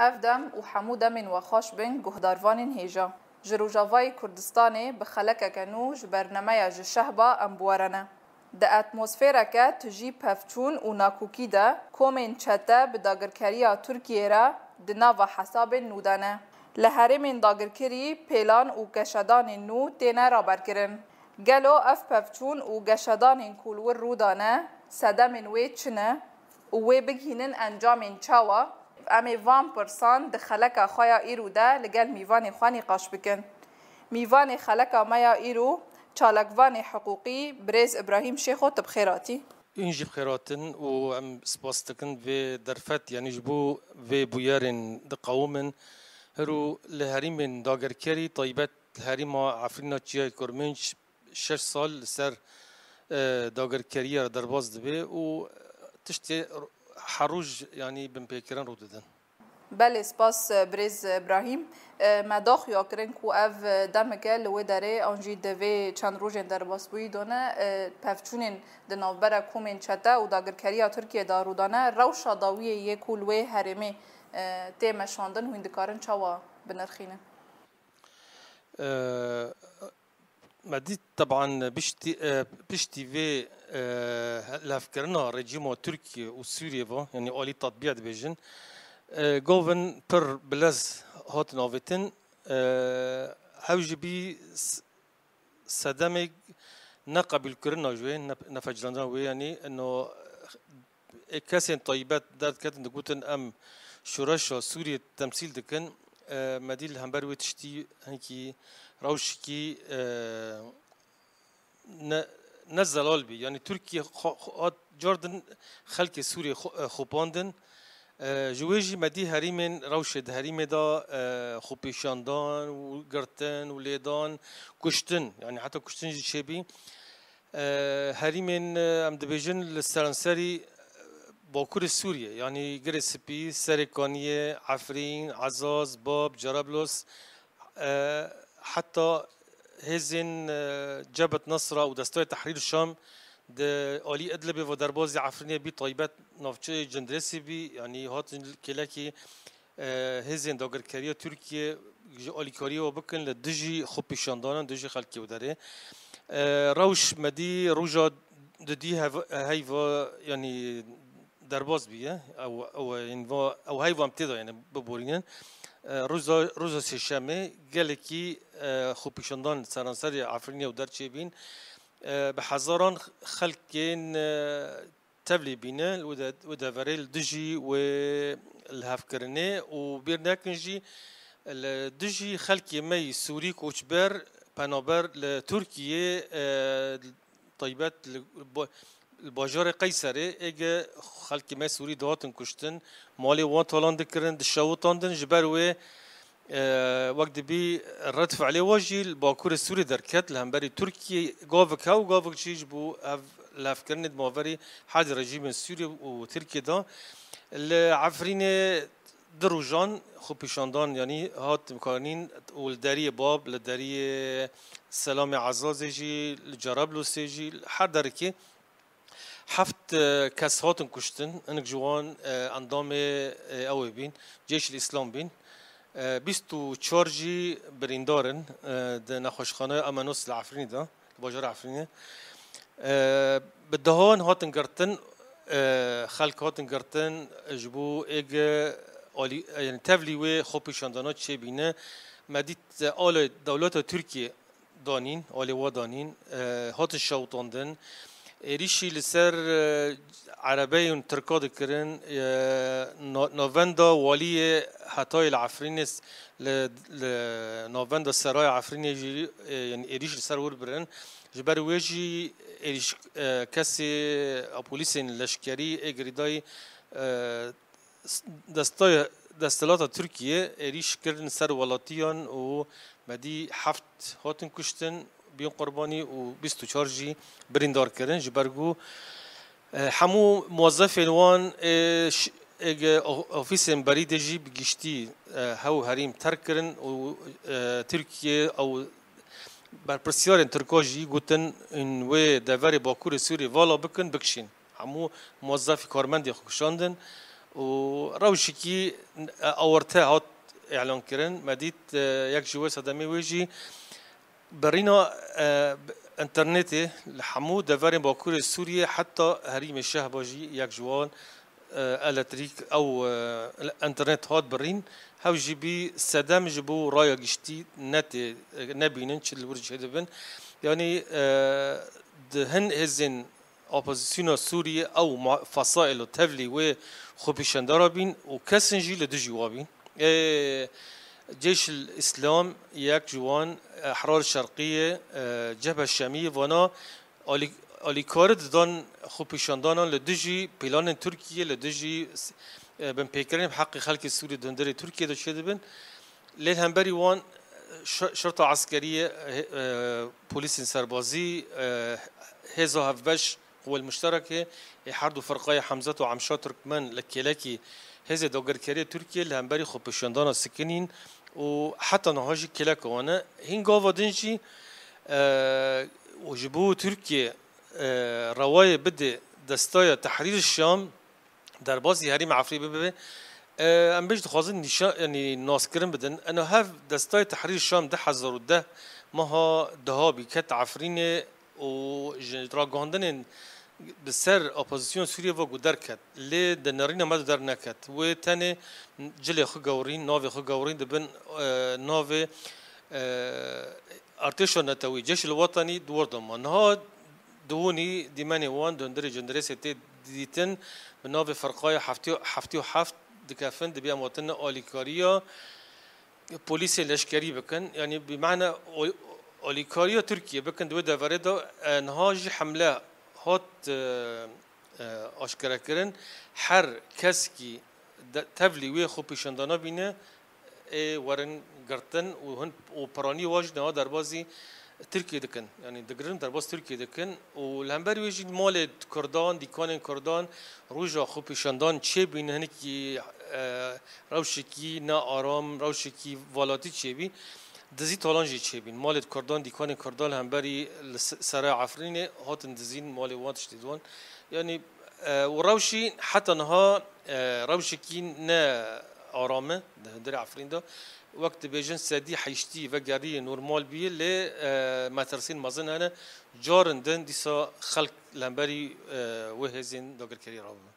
افدم و حمو دمین و خوش بین گهداروان هیجا جروجاوای کردستان بخلک کنو جبرنامه جشهبا امبورنه ده اتمسفیره که تجی پفچون و ناکوکی ده کومین چته به داگرکریا ترکیه را دناو حساب نودانه لحرمین داگرکری پیلان و گشدان نو تینه را برکرن گلو اف پفچون و گشدان کولور رودانه سدمین وی چنه و وی بگهینن انجامین چاوا امی 1% خلک خویا ایرو ده لگل میوان خوانی قاش بکن میوان خلک مایا ایرو چالکوان حقوقی برز ابراهیم شیخو تبخیراتی اینجی بخیراتن و ام سپاستکن و درفت یعنی جبو و بویارن دقومن هرو لهریم داگرکری طیبت لهریم عفرینا چیای کرمنج 6 سال سر داگرکری درباز دبی و تشتی حروج يعني بمبيكران روددن بله سپاس برز ابراهیم مداخ یا کرن کو اف دمکه لو داره آنجی دوی چند روزن در باس بوی دونه پفچونن د نوبره کومن چته و داگرکریا ترکیه دارودانه روشا داویه یکول و هرمه تیم شاندن هندکارن چوا بنرخینه مدي طبعا بشتي في لافكرنا رجيم تركيا وسوريا يعني اولي تطبيع بيجن جوفن بر بلاز هات نوفتن هاوجي بي صدمك نقبل كرنا جوي نفجرنا وي يعني انه كاسين طيبات دات كانت نقولن ام شورشا سوريا تمثيل دكن مدي الهمبر وتشتي هيكي روشكي نزل بي يعني تركيا جوردن خلق سوريا خوباندن جواجي مدي هريمن روشد هريمه دا خوبيشاندان وقرتن وليدان كشتن يعني حتى كشتن جي شبي هريمن ام دبيجن للسرنسري باكور سوريا يعني جريسبي سريكانيه عفرين عزاز باب جرابلس حتى هزن جبهة نصرة ودستور تحرير الشام ده آلي أدلبي ودربازي عفرينية بي طيبات نافشة جندرسي بي يعني هات كلاكي هزن داگرکریا تركيا آلي كاريا وبكن لدجي خوبي شاندانا دجي خلقي وداره روش مدي روجا ددي هايفا يعني درباز بيه او هايفا امتدا يعني ببورينن روزا سشامه گلکی خوبیشاندان سرانسری عفرینی و درچه بین به هزاران خلقین تبلی بینه و داوریل دجی و الهف کرنه و بیرناکنجی دجی خلقی می سوری کوچبر پنابر لترکیه طیبت الباجار قیصره اگه خلقی ما سوری دهاتن کشتن مالی وان طالان دکرن دشاوتاندن جبروه وقت بی ردف علی واجی الباکور سوری درکت لهمبری ترکیه گاوک ها و گاوک چیج بو لاف کرند ماوری حد رژیم سوری و ترکیه دا لعفرین دروجان خوب پیشاندان یعنی هات مکانین ولداری باب لداری سلام عزازی لجرابلوسی هر درکی حفت کس هاتن کشتن انک جوان اندام اوی بین جیش الاسلام بین 24 جی بریندارن ده نخوشخانه امانوس العفرینی دا باجار عفرینی بدهان هاتن گرتن خلق هاتن گرتن جبو اگ يعني تفلي و خوبي شاندانات چه بینه مدید آل دولت ترکیه دانین آل و دانین هات شوطاندن ایریشی لسر عربی ترکا دکرن نووندا والی حتای العفرینس نووندا سرای عفرینی یعنی ایریش لسر ور برن جبر ویجی ایریش کسی پلیس لشکری اگریدای دستلات ترکیه ایریش کردن سر ولاتیان و مدی هفت هاتن کشتن بیان قربانی و 24 جی بریندار کردن جبرگو همو موظفین وان اوفیس برید جی بگشتی هاو هریم ترک کردن و ترکیه او بر پرسیار ترکاجی گوتن این و دوری باکور سوری والا بکن بکشین همو موظفی کارمندی خوشاندن وروشكي اورتها هات اعلان كرن مديت يك جوا صدمي ويجي برينا انترنتي لحمو دفارين باكور سوريا حتى هريم الشهباجي يك جوان الكتريك او انترنت هات برين هاو جيبي صدام جبو رايا جشتي نت نبينن تشل ورج هدبن يعني دهن هزن opposition سوريا او فصائل تفلي و خوبيشن درابين وكسنجي لدجوابين جيش الاسلام ياك جوان احرار الشرقيه جبهه الشاميه وانا الیکارد دان خوبیشاندان لدیجی پلان ترکیه لدیجی بن پیکرین حق خلق سوری دندری ترکیه دو شده بن لیل هم بری وان شرطه عسکریه پلیس سربازی هزا هفبش قوى المشتركة يحردوا فرقاية حمزة وعمشا تركمان لكيلاكي هذا دوغركارية تركيا اللي هنبري خوبيشاندانا السكنين وحتى نهاجي كيلاكا وانا هين قاوا دنجي وجبوه تركيا رواية بدي دستايا تحرير الشام در بازي هريم عفري ببه ام بيش دخوازن يعني ناس كرم بدن انا هاف دستايا تحرير الشام ده حزر وده ماها دهابي كت عفريني و راگاندن بسر اپوزیسیون سوریه و گودر کت لی دنارین ما در نکت و تنه جل خو گورین ناو خو گورین دبن ناو ارتش نتوی جيش الوطني دور ضمان ها دوني ديماني وان دندري جندريس ديتن بناو فرقايه حفتي وحفت دكافن دبي اموتنا اوليكاريا بوليس لشكري بكن يعني بمعنى اوليكاريا تركيا بكن دو دافريدا نهاج حمله هات اشكرا كرن حر كسكي تفلي وي خو بيشندانا بينه ورن قرتن وهن وبراني واجد در بازي تركيا دكن يعني دقرن در باز تركيا دكن والهمبري ويجي مال كردان ديكان كردان روجا خو بيشندان چه بينه هنكي روشكي نا آرام روشكي والاتي چه بي دزي طالانجي چه بين مال كردان ديكان كردان همبري سراء عفرين هاتن دزين مال واتش تدوان يعني وروشي حتى نها روشكي نا آرامه در عفرين ده وقت بيجن سدي حيشتي وقاري نورمال بيه ل مترسين مازن هنا جارن دن ديسا خلق لهمبري وهزين داگر كري رابطه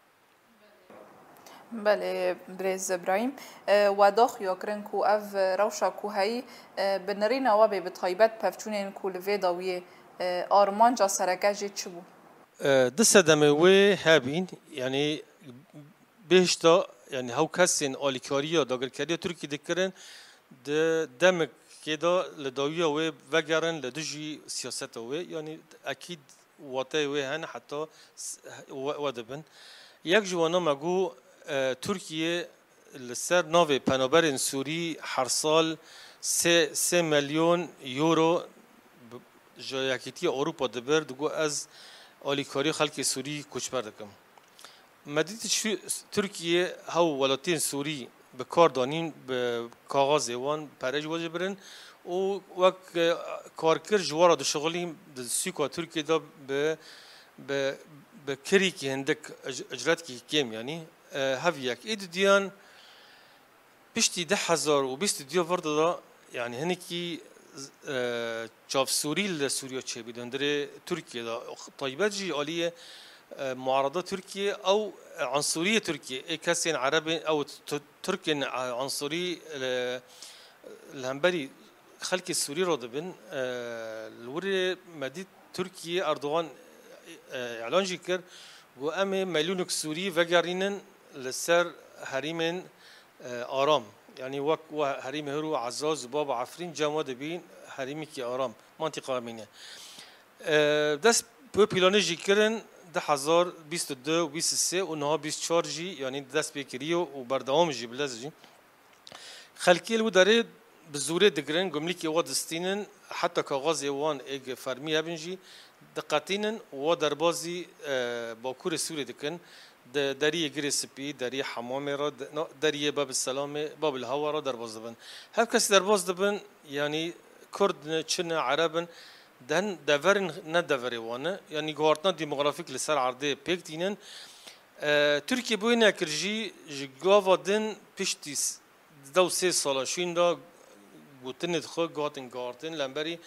بله بريز ابراهيم وداخ يوكرن كو اف روشا كو هي بنرينا وابي بطيبات بفچونين كو لفيداويه ارمانجا سركاجي تشبو دسه دموي هابين يعني بهشتا يعني هاو كاسين اوليكاريا داگر كري تركي دكرن دمك كده لداويه و وگرن لدجي سياسته و يعني اكيد واتي و هن حتى ودبن يك جوانا مگو تركيا لسر ناوي پنابرن سوري هر سال 3 مليون يورو جايكيتي اوروبا دبر دگو از اوليكاري خلق سوري کوچبر دکم مدينة تركيا هاو ولاتين سوري بكار دانين بكاغاز وان برج واجبرن و وك كاركر جوارا دو شغلين سيكو تركيا دا ب بكريكي هندك اجراتكي كيم يعني هافيك ايد ديان بيشتي 10,000 وبيشتي ديو فرد دا يعني هنكي جاف سوري لسوريا تشي بدندري تركيا دا طيبات جي آلية معارضة تركيا أو عنصرية تركيا كاسين عربي أو تركي عنصري الهمبري خلق السوري رضبن الوري مدينة تركيا أردوغان إعلان جيكر وأمي مليونك سوري وقارينن لسر هريمن آرام يعني وك هريم هرو عزاز بابا عفرين جماد بين هريمك آرام منطقة منها دست بوبيلاني جيكرن 2022 و 23 و نها 24 جي يعني دست بكريو وبردوام جي بلازجي خلقي لو داري بزوره دگرن گمليكي ودستينن حتى كاغاز يوان اج فرمي ابنجي دقاتينن و دربازي باكور سوري دكن داري جريسبي داري حمامه داري باب السلام باب الهوا درباز دبن هر كاس درباز دبن يعني كرد چن عربن دهن دورن ندوري وانه يعني گوارتنا ديموغرافيك لسر عرضه بيك دينن ترکیه بوینه کرجی جگاوا دن پشتی دو سه ساله شین دا گوتنت خو گاتن گارتن لنبری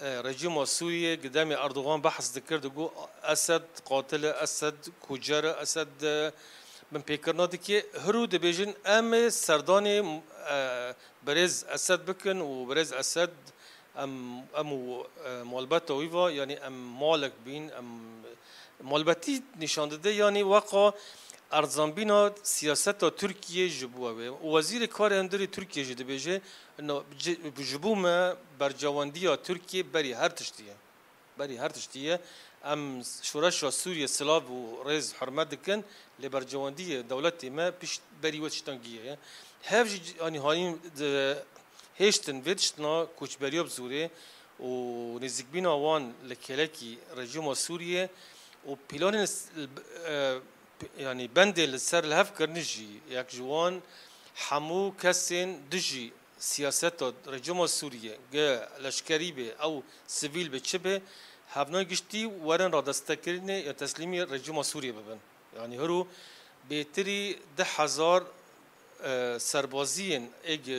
رژیم سوریه قدام اردوغان بحث ذكر دقو اسد قاتل اسد كوجر اسد من بيكرنا دكي هرو دبيجن ام سرداني برز اسد بكن وبرز اسد ام مالبته ويفا يعني ام مالك بين ام مالبتي نشان ده يعني واقع ارزانبینا سیاست ترکیه جبوه و وزیر کار هندری ترکیه جده بیجه انه جبوم برجواندی ترکیه بری هر تشتیه ام شورش سوریه سلاف و ریز حرمت دکن لبرجواندی دولتی ما پیش بری وچتانگیه هفج یعنی هایم هشتن ویدشتنا کوچبریاب زوره و نزدیکبینا وان لکلکی رژیم سوریه و پیلان يعني بندل السر الهف كرنجي ياك جوان حمو كسين دجي سياسات رجيم سوريا جا لشكري به او سيفيل بتشبه هفنا جشتي ورن رادستكرني يا تسليمي رجيم سوريا ببن يعني هرو بيتري 10,000 سربازين ايج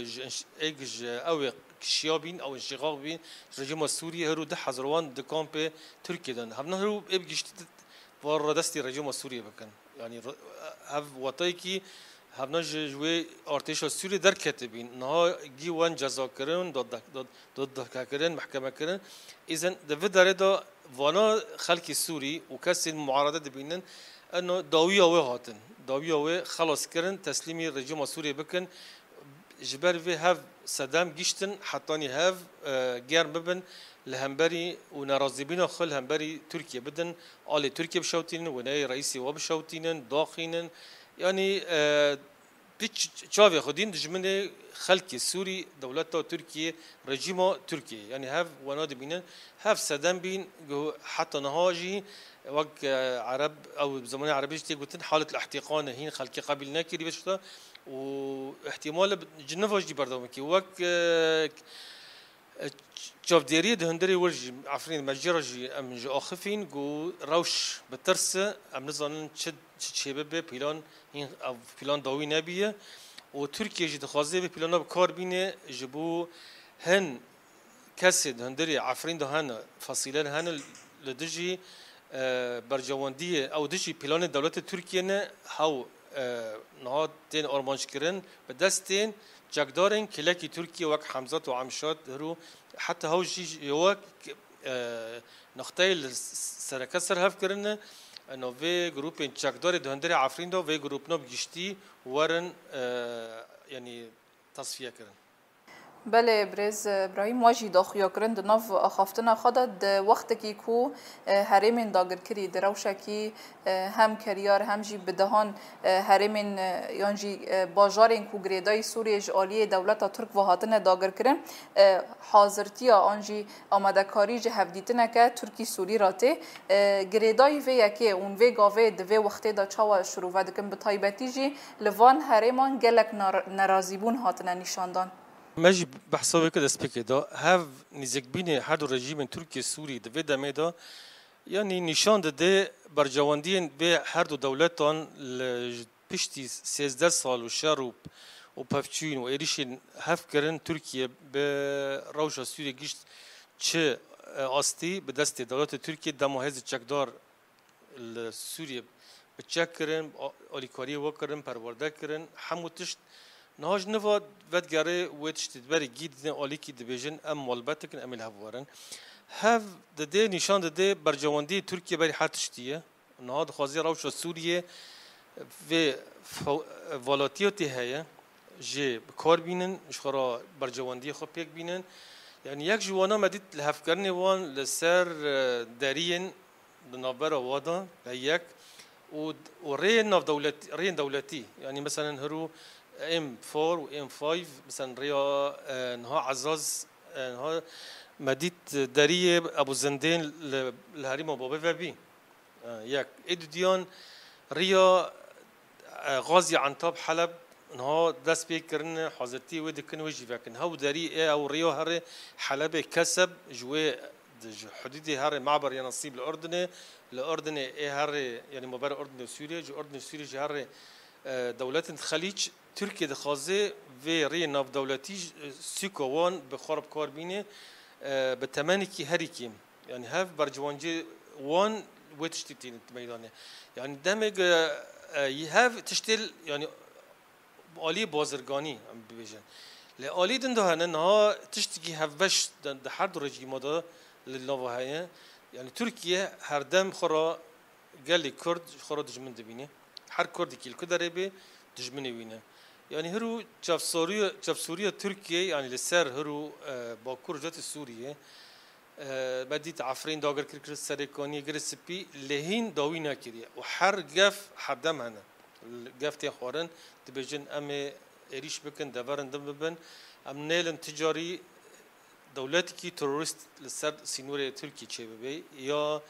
او كشيابين او انشقاق بين رجيم سوريا هرو 10,000 وان دكامب تركيا دن هفنا هرو ابجشتي ورادستي رجيم سوريا بكن يعني هف وطايكي هفنا جوي ارتش سوري در كاتبين نها جي وان جزا كرن ضد كرن محكمه كرن اذا ده دا وانا خلق سوري وكاس المعارضه دبينن انه داويه وهاتن داويه و خلاص كرن تسليمي رجيم سوري بكن جبر في هف صدام جيشتن حطاني هف جير ببن لهمبري ونرازبين خل همبري تركيا بدن آل تركيا بشوتين وناي رئيسي وبشوتين داخلين يعني بيتش شافي خدين دجمنه خلق سوري دولته تركيا رجيمه تركيا يعني هاف ونادي بينن هاف سدام بين حتى نهاجي وق عرب او زمان عربي قلت حاله الاحتقان هين خلقي قبل ناكري بشتا واحتمال جنفاج دي بردومكي وق شوف ديري هندري ورج عفرين مجرجي ام جو اخفين جو روش بترسه ام نظن تشد شباب بلان هين بلان داوي نبيه وتركيا جد خازي بلان بكار بينه جبو هن كسد هندري عفرين ده هن فصيلان هن لدجي برجوانديه او دجي بلان الدولة التركية هاو نهاد تين ارمانش كرن بدستين جاكدارن كلاكي تركيا وك حمزات وعمشات هرو حتى هو جي يوك نختيل سركسر هف كرنا انه في جروبين جاكدار دهندري عفرين دو في جروب نوب جشتي ورن يعني تصفيه كرن بله برز ابراهیم واجی داخیا کرند ناف آخافتنا خدا د وقت کی کو هرمن داگر کری دروشه کی هم کریار هم جی بدهان هرمن یانجی باجارین کو گریدای سوریه جالی دولت ترک و هاتنه داگر کرن حاضرتیا آنجی آماده کاری جه هفدیتنه که ترکی سوری راته گریدای وی یکی اون وی گاوه د وی وقت دا چاوا شروع و دکن به تایبتی جی لوان هرمان گلک نرازیبون هاتنه نشاندان ماجي بحسابي كده سبيك ده هاف نزيك بيني حد الرجيم تركي السوري ده فيدا ميدا يعني نشان ده برجواندين به هر دو دولتان بيشتي 16 سال وشاروب وبافچين وإيريشين هاف كرن تركيا بروجا سوريا جيشت چه أستي بدست دولت تركيا دمو هز چكدار السوريا بتشكرن أوليكاري وكرن پرورده كرن حمو تشت نهاج نفاد ودگره ویدش تدبری گید آلی کی دبیجن ام مالبتکن ام الهوارن هف ده نشان ده برجواندی ترکیه بری حتشتیه نهاد خوازی روش سوریه و والاتیاتی هیا جه بکار بینن شخرا برجواندی خو پیک بینن یعنی یک جوانا مدید لحف کرنه وان لسر دارین نابرا وادا یک و رین دولتی يعني مثلا هرو M4 و M5 مثلا ريا نها عزاز نها مديت دارية أبو زندين الهريم أبو بابي ياك إديان ريا غازي عنتاب حلب نها دست بيكرن حاضرتي ودكن وجي فكن هاو داري أو ريا هري حلب كسب جوا حدود هر معبر ينصيب الأردن هر يعني مبارك الأردن وسوريا جو الأردن وسوريا جو هر دولات الخليج تركيا دخازه في ري ناف دولتي سيكوان بخرب كاربينه بتماني كي هريكي يعني هاف برجوانجي وان وتشتتين ميدانه يعني دمج يهاف تشتل يعني عالی بازرگانی ام بیشن. لعالی دنده هنها تشتکی هفش دند هر دو رژیم دا للنوعه يعني تركيا هر دم خرا قال كرد خرا دجمن دبينه هر كردي كيل كده ربي دجمن وينه يعني هرو جف سوريا تركيا يعني لسر هرو باكور جات سوريا بديت عفرين داغر كركر سريكاني جرسبي لهين داوينا كريه وحر جف حدم هنا الجف تي خورن تبجن ام اريش بكن دبرن دم ببن ام نيلن تجاري دولتی کی تروریست لسر سینور ترکی چه ببی یا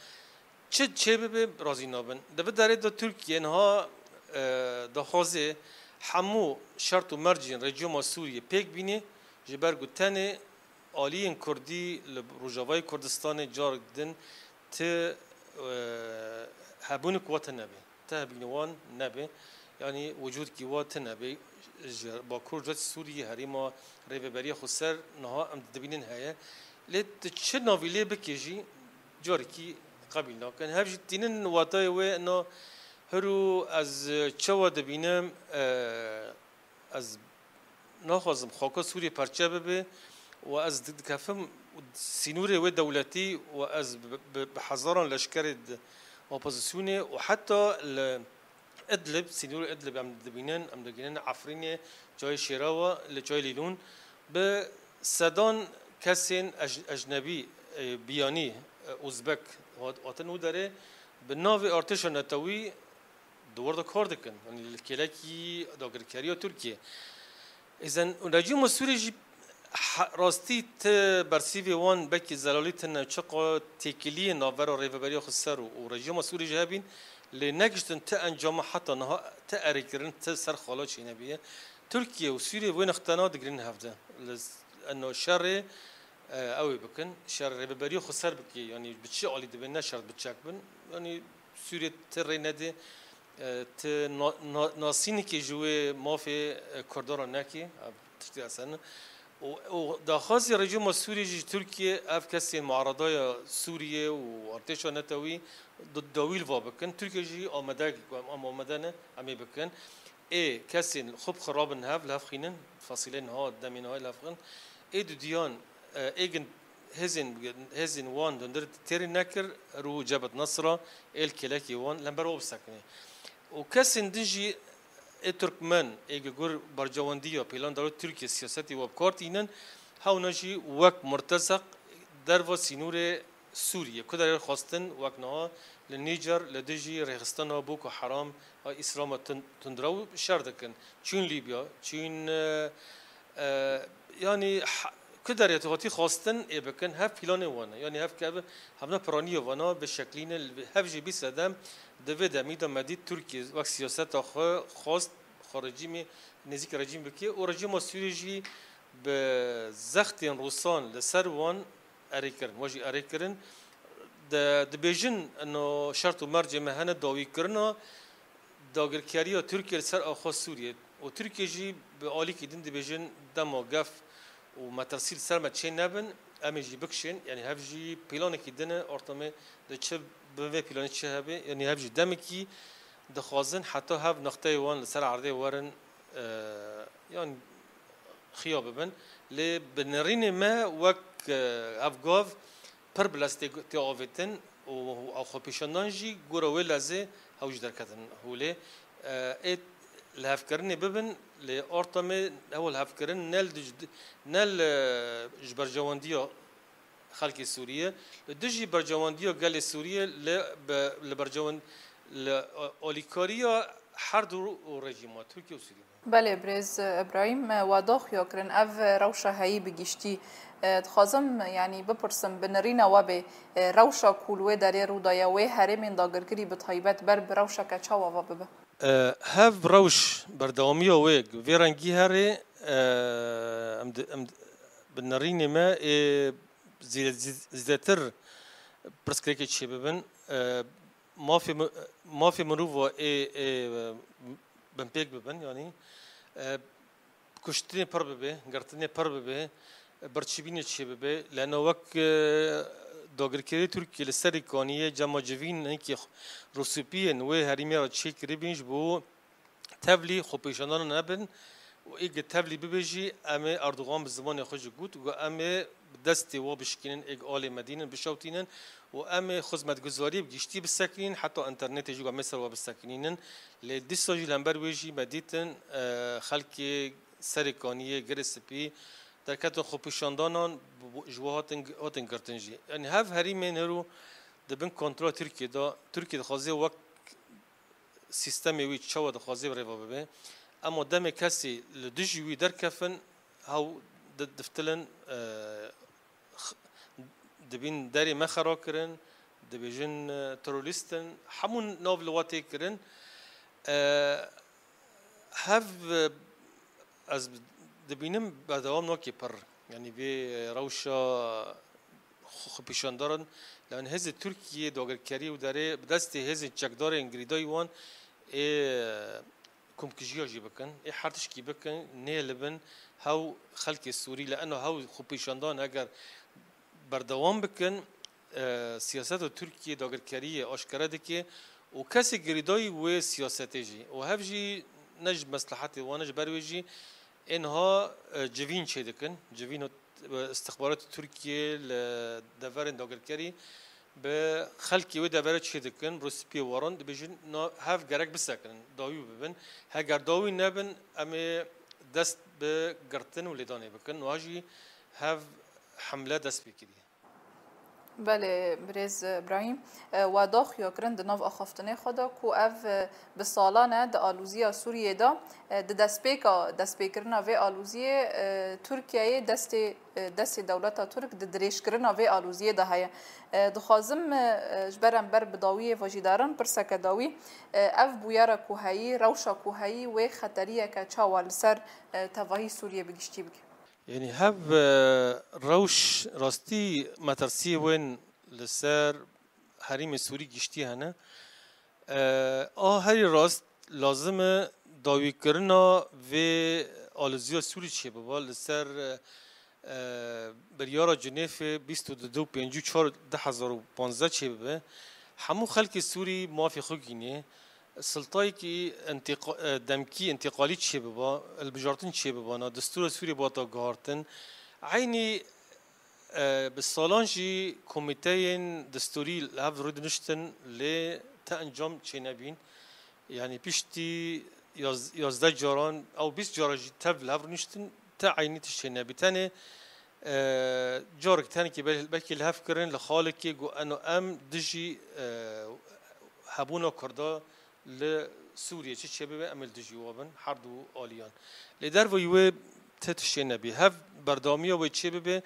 چه ببی رازی نابن دبی داره دا ترکیه انها دخوازه همو شرط و مرجین رژیم سوریه پیک بینه جبر گوتنه آلیین کردی لروجاوای کردستان جار دن ت هبون قوت نبی ته بینوان نبی یعنی وجود قوت نبی با کردت سوریه هریما ریوبری خسر نها ام دبینن هیا لت چه ناویله بکیجی جاری کی قبیل نکن هفج تینن واتای و انه هرو از چوا دبینم از نخوازم خاک سوریه پرچه ببه و از کفم سینوره و دولتی و از بحضاران لشکر اپوزیسیونه و حتی ادلب سینور ادلب ام دبینن ام دبینن عفرینه جای شیراوا لجای لیلون به صدان کسین اجنبی بیانی ازبک وطنو داره به ناو ارتش ناتوی دور کار دکن یعنی کلاکی داگرکاری ترکیه اذن رژیم سوری راستی ت برسیوی وان بکی زلالیت نچقا تکلی ناور و ریوبری خسر و رژیم سوری جهبین لنجدن تأنجام حتى نها تأريكرن تسر خلاص نبيه تركيا وسوريا وين اختنا دقرين هفده لأنه شر أوي بكن شر ببريو خسر بكي يعني بتشي على دبنا شر بتشاك بن يعني سوريا تري ندي ت ناسين كي جوه ما في كردارا نكي تشتي أصلا وداخل رجيم السوري جي تركيا أفكسي معارضة سوريا وارتشا نتوي ضد دويل فابكن تركيا جي آمداك آمدانه أمي بكن كسين خب خرابن هاف لافخينن فاصلين ها دمين هاي لافخن ديان إيجن هزين وان دندر تيري نكر رو جبهة نصرة الكلاكي وان لمبرو بسكنه وكسين دنجي ترکمن اگه گر برجواندیا پیلان دارد ترکیه سیاستی و بکارتینن هاو نجی وک مرتزق در و سینور سوریه کدر خواستن وک نها لنیجر لدجی رخستان و بوک و حرام اسلام تندرو شردکن چون لیبیا چون یعنی کدر یتواتی خواستن ای بکن هف پیلان وانه یعنی هف که همنا پرانی وانا به شکلین هف جی بیس ادم دوید امیدا مدید ترکیه وقت سیاست خواست خارجی می نزدیک رژیم بکی و رژیم سوریجی به زخت روسان لسر وان اریکرن واجی اریکرن د بیژن انه شرط و مرج مهنه داوی کرنا داگرکاری ترکیه سر آخا سوریه و ترکیه جی به عالی که دین د بیژن دما گف و مترسیل سر ما چه نبن امیجی بکشن یعنی هفجی پیلان کی دنه ارتمه د چه به پیلان چه هبه یعنی هفجی دمکی دخوازن حتی هف نقطه وان لسر عرضه ورن يعني خيابه بن لبنرين ما وك افغاف پر بلاستيك تيوفتن او خبيشنانجي غوروي لازه هوج دركتن هوله ات الهفكرني ببن لارتم اول هفكرن نل جبرجوانديا خلق سوريا دجي برجوانديا قال سوريا لبرجوان الاوليكاريا هر دو رژیمات ترکیه و سوریه. بله برز ابراهیم واداخ یاکرن اف روشا هایی بگیشتی خازم یعنی بپرسم بنرین و به روشا کولوه داری رودایا و هرمین داگرگری به طایبت بر بروشا کچا و ببه. هف روش بردامی و ویرانگی هره بنرین ما زیادتر برسكريك شيء ببن ما في مروفة بمبيك ببن يعني كشتني پر ببه قرتني پر ببه برشبيني شيء ببه لأنه وقت داغركري تركيا لسر كانية جمع جوين هنكي رسوبيين وهريمي را تشي كريبينج بو تبلي خوبيشانان نبن و ایگ تبلی ببیجی اما اردوغان به زمان خوش گود و اما دستی و بشکنن ایگ آل مدینن بشوتینن و اما خدمتگزاری بگیشتی بسکنین حتی انترنت جو مصر و بسکنینن لدی ساجی لنبر ویجی مدیتن خلق سرکانیه گرسپی در کتن خوبیشاندانان جوهاتن کرتنجی یعنی هف هری من هرو دبن کنترل ترکیه دا خازی وقت سیستمی وی چوا دا خازی بریوا ببه اما دم کسی لدجوی در کفن هاو دفتلن دبین داری مخرا کرن دبیجن تروریستن همون ناولواتی کرن هف از دبینم بدوام نوکی پر یعنی به روشا خبیشاندارن لان هز ترکیه داغرکری و داره بدست هز چکدار انگریدای وان كمكجيا جي بكن حرتش كي بكن نيلبن هاو خلق السوري لانه هاو خوبيشاندان اگر بردوام بكن سياسات تركيا داغركريه اشكره دكي وكاسي غريداي و سياستيجي وهفجي نج مصلحتي ونج برويجي انها جوين شدكن جوين استخبارات تركيا لدفرن داغركري به خلقی و داورت شدکن روسپی وارن دبیجن هف گرگ بسکن داوی ببن هگر داوی نبن اما دست به گرتن و لیدانه بکن واجی هف حمله دست بکری بله برز ابراهیم و داخیا کرند ناو آخافتنه خدا کو اف به سالانه د آلوزیا سوریه دا د دسپیکرنا و آلوزیه ترکیه دست دولت ترک د دریشکرنا و آلوزیه ده هیا دخوازم جبرم بر بداوی واجداران پرسک داوی اف بویارا کوهایی روشا کوهایی و خطریه که چاوال سر تواهی سوریه بگشتی بگی يعني هب روش راستي مترسي وين لسر حريم سوري جشتي هنا هاي راست لازم داوي كرنا و آلوزيا سوري چه ببال لسر بريارا جنيف 22 5 4 2015 چه ببه همو خلق سوري موافق خوگينه سلطاي كي دمكي انتقالي تشيبا البجارتن تشيبا دستور سوري باتا غارتن عيني بالصالانجي كوميتين دستوري هاف رود نشتن ل تانجام تشينابين يعني بيشتي يازده جاران او 20 جارجي تبل هاف نشتن تا عيني تشينابي تاني جارك تاني كي بلكي الهاف كرن لخالكي جو انه ام دجي هبونا كردا لسوريا چه شبه عمل دجوابن حردو آلیان لدر و یو تتشین نبی هف بردامیا و چه به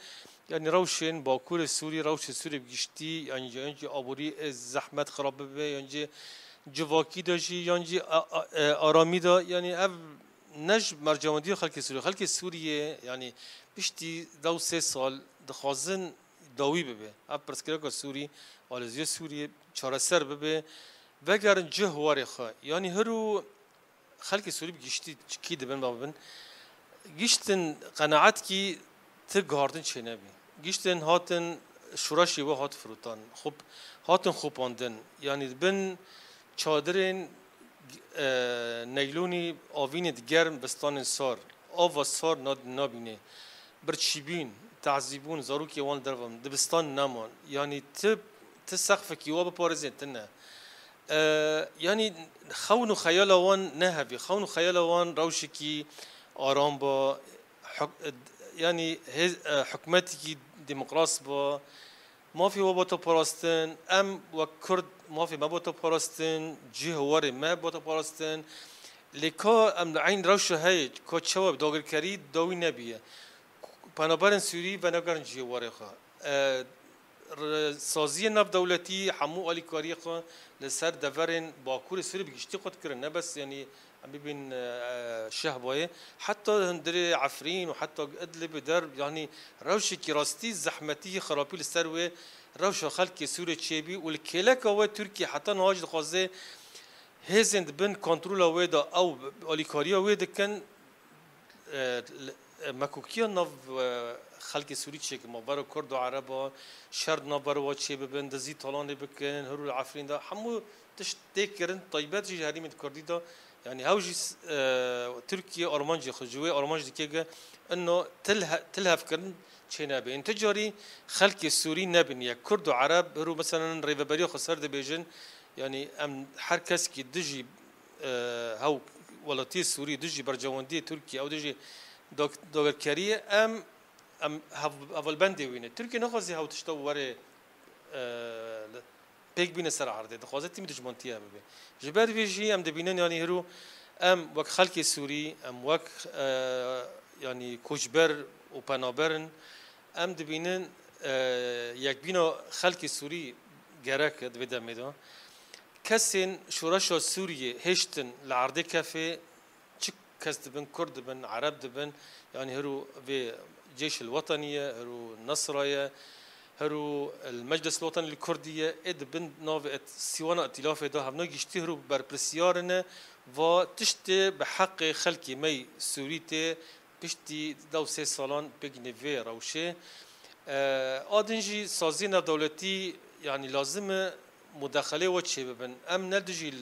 یعنی روشن باکور سوری روش سوری بگشتی یعنی آبوری زحمت خراب به یعنی جواکی داشی یعنی آرامی دا یعنی اف نج مرجماندی خلق سوریه یعنی بیشتی 2-3 سال دخوازن داوی به اف پرسکرک سوری آلزی سوری چارسر به وگرن جه وارخه یعنی هرو خلق سوری بگشتی کی دبن بابن گشتن قناعت کی تگاردن چه نبی گشتن هاتن شوراشی و هات فروتان خوب هاتن خوباندن یعنی بن چادرین نیلونی آوین گرم بستان سار آوا سار نابینه برچیبین تعذیبون زاروکی وان دروم دبستان نمان یعنی تسقف کی و بپارزین تنه يعني خون خيال وان نهبي خون خيال وان روشكي آرام با يعني حكمتي ديمقراطي با ما في وباتو باراستن ام وكرد ما في ما باتو باراستن جهوار ما باتو باراستن لكا ام عين روش هاي كا شباب داغر كري داوي نبيه بنابراین سوری و نگران جواره خوا سازی نف دولتی همو علی کاری خوا لسر دورن باکور سوری بگشتی خود کرد نه بس یعنی ببین شهبایه حتی هندری عفرین و حتی ادلب در یعنی روشی که راستی زحمتی خرابی لسر و روش خلق سوریه چی بی و الکلک و ترکیه حتی نواجد خوازه هزند بن کنترل ويدا او اوليكاريا ويدا كان مكوكيا ناف خلق سوري تشيك ما برا كرد وعربا شرد نبر واتشي ببن دزي طالان بكن هرو العفرين دا حمو تشتكرن طيبات جي هري من كردي دا يعني هاوجي تركيا ارمانجي خجوي ارمانجي كيغا انه تلهف كرن چينا بين تجاري خلق السوري نبن يا كرد وعرب هرو مثلا ريفابريو خسر دبيجن يعني ام هر کس کی دجی هاو ولاتي سوري دجی برجواندی ترکیه او دجی داگرکریه ام اول بندی وینه ترکیه نخوازی هاو تشتو وره پیک بینه سر عرضه دخوازه تیم دجمانتی هم ببین جبر ویجی ام دبینن يعني هرو ام وک خلق سوري ام وک يعني کوچبر و پنابرن ام دبینن یک بینو خلق سوري گرک دویده میدان كسين شورشة سوريا هشتن لعرض كافي تشك كاس دبن كرد دبن عرب دبن يعني هرو في الجيش الوطنية هرو النصرية هرو المجلس الوطني الكردية ادبن نوف سيوانا ائتلاف ده هم نجي يشتهروا بربرسيارنا و تشتي بحق خلقي مي سوريتي بشتي دو سي سالان بجنيفي روشي آدنجي سازينا دولتي يعني لازم مداخله و چه ببن ام ندجی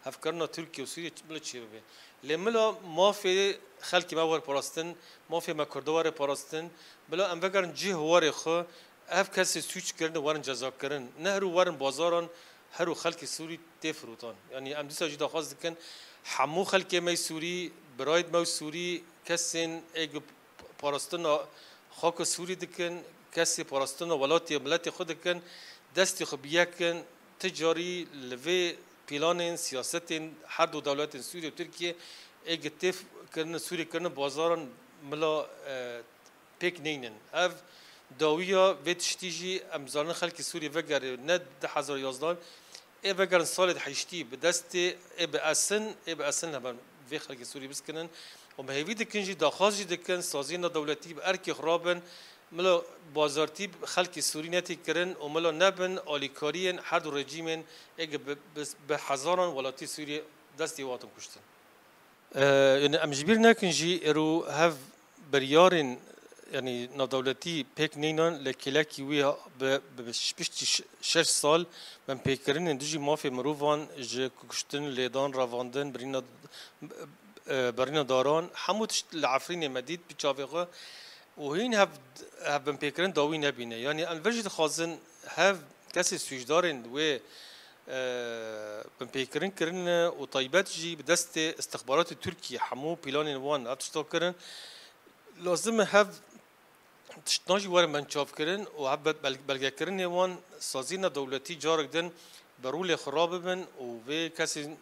هفکرنا ترکیه و سوریه ملا چه ببن لملا ما في خلق ما ور پاراستن ما في مکرده ور پاراستن بلا ام وگرن جه ور خو اف کسی سوچ کردن ورن جزا کردن نه رو ورن بازاران هرو خلق سوری تفروتان يعني ام دیسا جدا خواست کن حمو خلق ما سوری براید ما سوری کسین اگ پاراستن خاک سوری دکن کسی پاراستن ولاتی ملت خود دکن دستی خب یکن تجاری لوی پیلان سیاست هر دو دولت سوریه و ترکیه اگتیف کردن سوریه کردن بازاران ملا پیک نینن اف داویا ویتشتیجی امزارن خلق سوریه وگر نه 2011 ای وگر سال حشتی به دست ای به اسن هم وی خلق سوریه بسکنن و مهوی دکنجی داخازی دکن سازین دولتی به ارکی خرابن ملا بازارتی خلق سوری نتی کرن و ملا نبن آلیکارین هر دو رژیمن اگه به هزاران ولاتی سوری دستی واتم کشتن يعني ام جبير ناكنجي رو هاف بريارن يعني نادولتي بيك نينان لكلاكي ويا بشتي 6 سال من بيكرين دجي ما في مروفان ج كشتن ليدان رافاندن برينا داران حموت العفرين مديد بيتشافيغا وهين هاف بن بيكرين داوي نبينه يعني الفجد خازن هاف كاسي سويجدارن و بن بيكرين كرن وطيبات جي بدست استخبارات تركيا حمو بيلان وان اتشتو كرن لازم هاف تشتناجي ور من شاف كرن وهب بلغا كرن وان سازينا دولتي جارك دن برول خراب بن و كاسي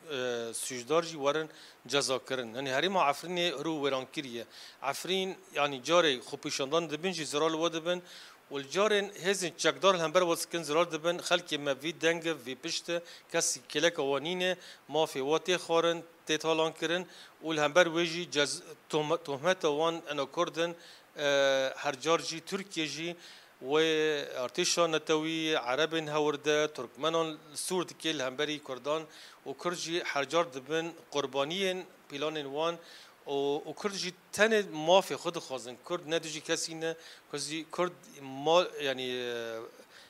سويجدار جي ورن جزا كرن يعني هريما عفرين رو وران كريه عفرين يعني جاري خوبيشاندان دبن جي زرال ودبن والجارن هزن چکدار همبر واسکن زرار دبن خلق ما وی دنگ وی پشت کسی کلک قوانین ما فی واتی خارن تیتالان کرن ول همبر ویجی جز تهمت وان انا کردن هر جار جی ترکیه جی و ارتشان نتوی عربن هورده ترکمنان سورد کل همبری کردان و کرجی هر جار دبن قربانیین پیلان وان و کردی تن ما في خود خازن کرد ندیجی کسی نه کسی کرد ما یعنی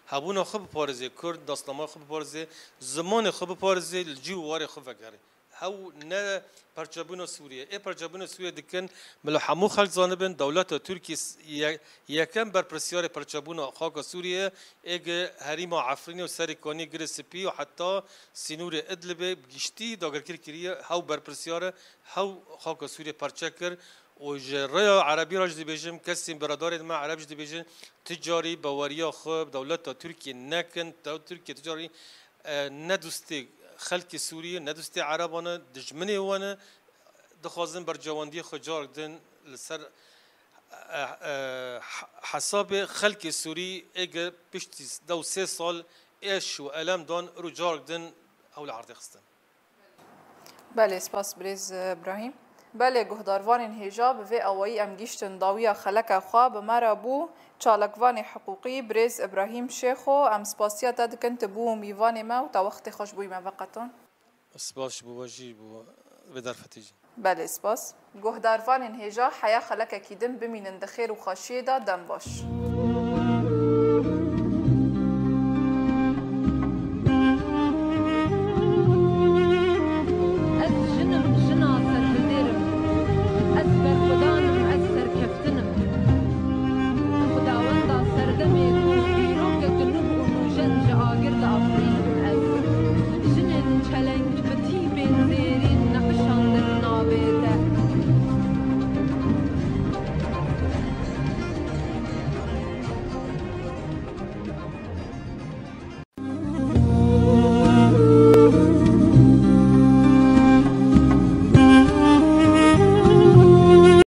هبونا خوب پارزه کرد داستما خوب پارزه زمان خوب پارزه الجو واره خوب فکره هاو نه پرچابون سوریه ای پرچابون سوریه دکن ملحمو خلق زانبن دولت ترکیه یکم بر پرسیار پرچابون خاک سوریه اگه هریما عفرینی و سرکانی گرسپی و حتی سینور ادلبه بگشتی داگر کریه هاو بر پرسیار هاو خاک سوریه پرچکر و جریا عربی راج دی بیجم کسی برادر ما عربی دی بیجن تجاری باوریا خوب دولت ترکیه نکن ترکیه تجاری ندوستی خلق سوریه ندوستی عربانه دجمنه وانه دخوازن بر جواندی خجار دن لسر حساب خلق سوری اگه پشتی 2 سال ايش و الم دان رجار دن اول عرض خستن. بله سپاس بریز ابراهیم. بله گهداروان هیجا به اوایی ام گیشتن داویا خلک خوا به مرابو چالکوان حقوقی بریز ابراهیم شیخو ام سپاسیا دکن تبو میوان ما و تا وقت خوش بوی ما وقتون سپاس بو واجی بو بدر فتیجی بله سپاس گهداروان هیجا حیا خلک کیدم بمینن دخیر و خاشیه دا دم باش